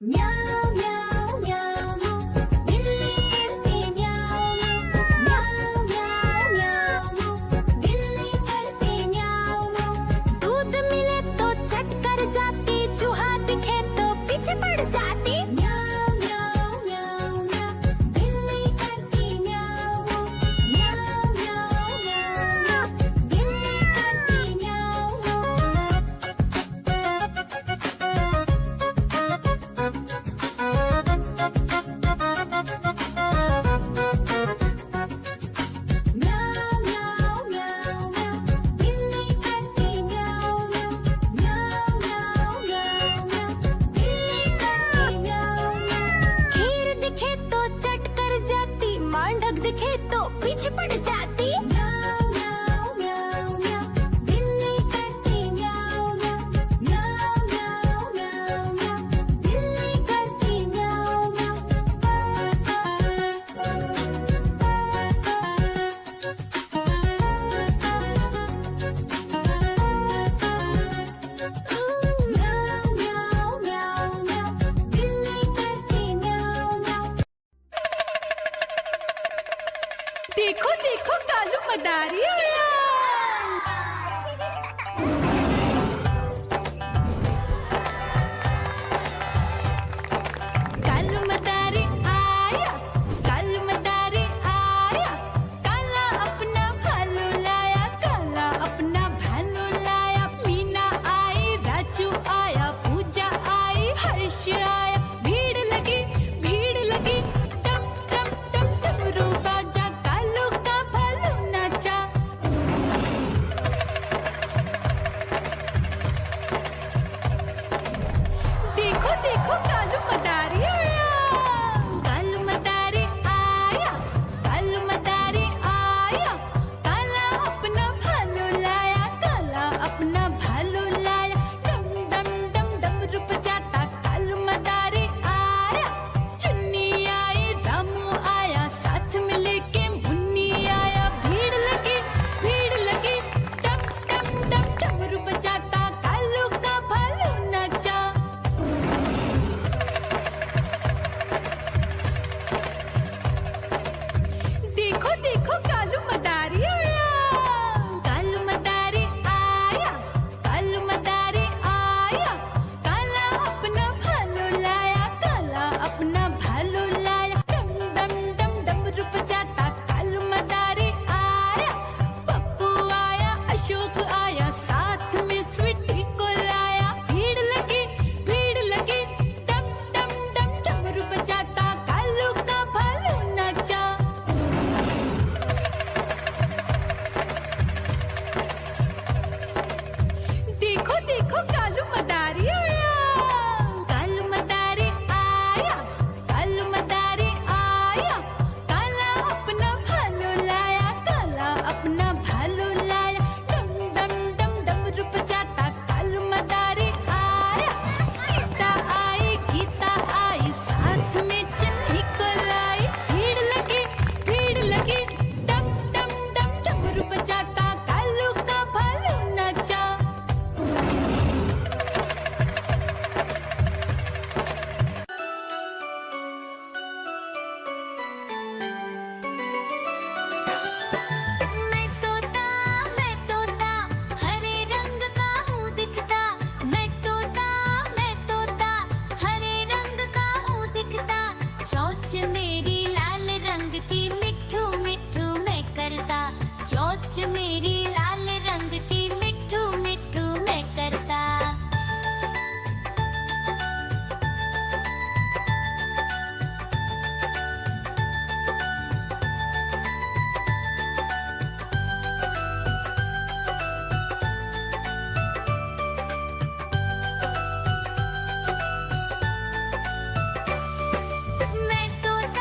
म्याऊं म्याऊं म्याऊं बिल्ली करती म्याऊं म्याऊं म्याऊं म्याऊं बिल्ली करती म्याऊं। दूध मिले तो चट कर जाती, चूहा दिखे तो पीछे पड़ जाती। म्याऊं म्याऊं म्याऊं म्याऊं बिल्ली करती म्याऊं म्याऊं म्याऊं म्याऊं बिल्ली करती म्याऊं। म्याऊं म्याऊं म्याऊं म्याऊं बिल्ली करती म्याऊं म्याऊं म्याऊं म्याऊं म्याऊं बिल्ली करती म्याऊं। खीर दिखे तो चट कर जाती, मांडक दिखे तो पीछे पड़ जाती। म्याऊं म्याऊं म्याऊं म्याऊं बिल्ली करती म्याऊं म्याऊं म्याऊं म्याऊं म्याऊं बिल्ली करती म्याऊं म्याऊं। म्याऊं म्याऊं म्याऊं म्याऊं बिल्ली करती म्याऊं म्याऊं। देखो देखो कालू मदारी आया। कालू मदारी आया, कालू मदारी आया। काला अपना भालू लाया, काला अपना भालू लाया। मीना आई, राजू आया, पूजा आई, हर्ष आया। भीड़ लगी टम टम टम डमरू बाजा, कालू का भालू नाचा। देखो देखो कालू मदारी आया, कालू मदारी आया, कालू मदारी आया। काला अपना भालू लाया, काला अपना भालू लाया। डम डम डम डमरू बजाता कालू मदारी आया। चुन्नी आई, रामू आया, साथ में लेके मुन्नी आया। भीड़ लगी टम टम डम डमरू बजाता कालू का भालू नाचा। देखो देखो कालू मदारी आया, कालू मदारी आया, कालू मदारी आया। काला अपना भालू लाया, काला अपना भालू लाया। डम डम डम डमरू बजाता कालू मदारी आया। पप्पू आया, अशोक आया, साथ में स्वीटी को लाया। भीड़ लगी टम टम डम डमरू बजाता कालू का भालू नाचा। देखो देखो कालू मदारी आया, कालू मदारी आया, कालू मदारी आया। काला अपना भालू लाया, काला अपना भालू लाया। डम डम डम डमरू बजाता कालू मदारी आया। सीता आई, गीता आई, साथ में चन्नी को लाई। भीड़ लगी टम टम डम डमरू बजाता कालू का भालू नाचा। मैं तोता हरे रंग का हूँ दिखता। मैं तोता हरे रंग का हूँ दिखता। चोंच मेरी लाल रंग की मिट्ठू मिट्ठू मैं करता। चोंच मेरी लाल रंग की मिट्ठू मिट्ठू मैं करता। मैं तोता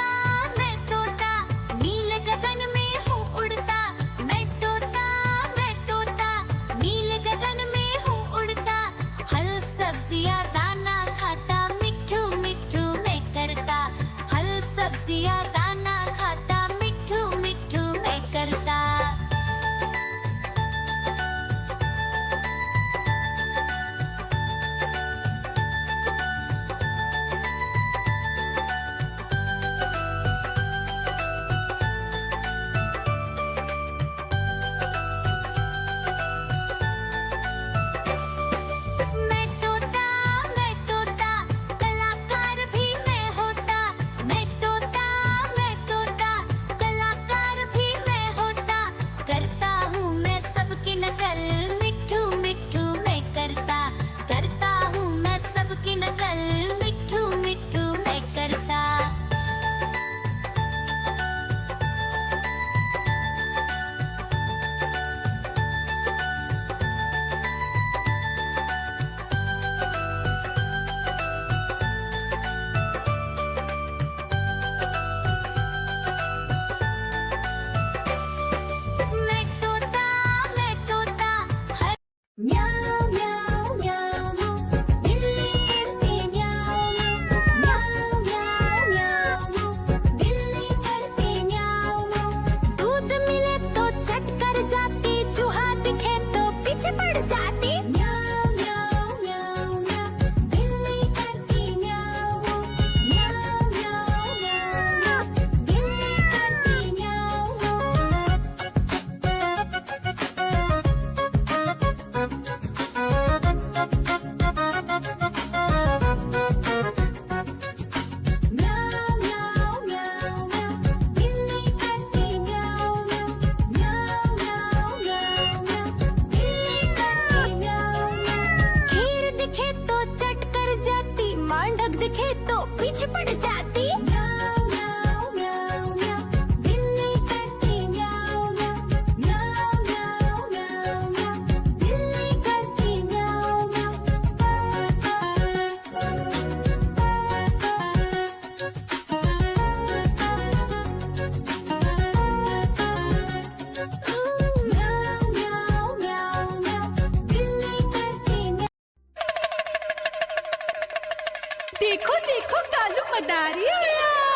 दिखे तो पीछे पड़ जाती। म्याऊं म्याऊं म्याऊं म्याऊं, बिल्ली करती म्याऊं म्याऊं। म्याऊं म्याऊं म्याऊं म्याऊं, बिल्ली करती म्याऊं म्याऊं। म्याऊं म्याऊं म्याऊं म्याऊं, बिल्ली करती म्याऊं। देखो देखो कालू मदारी आया।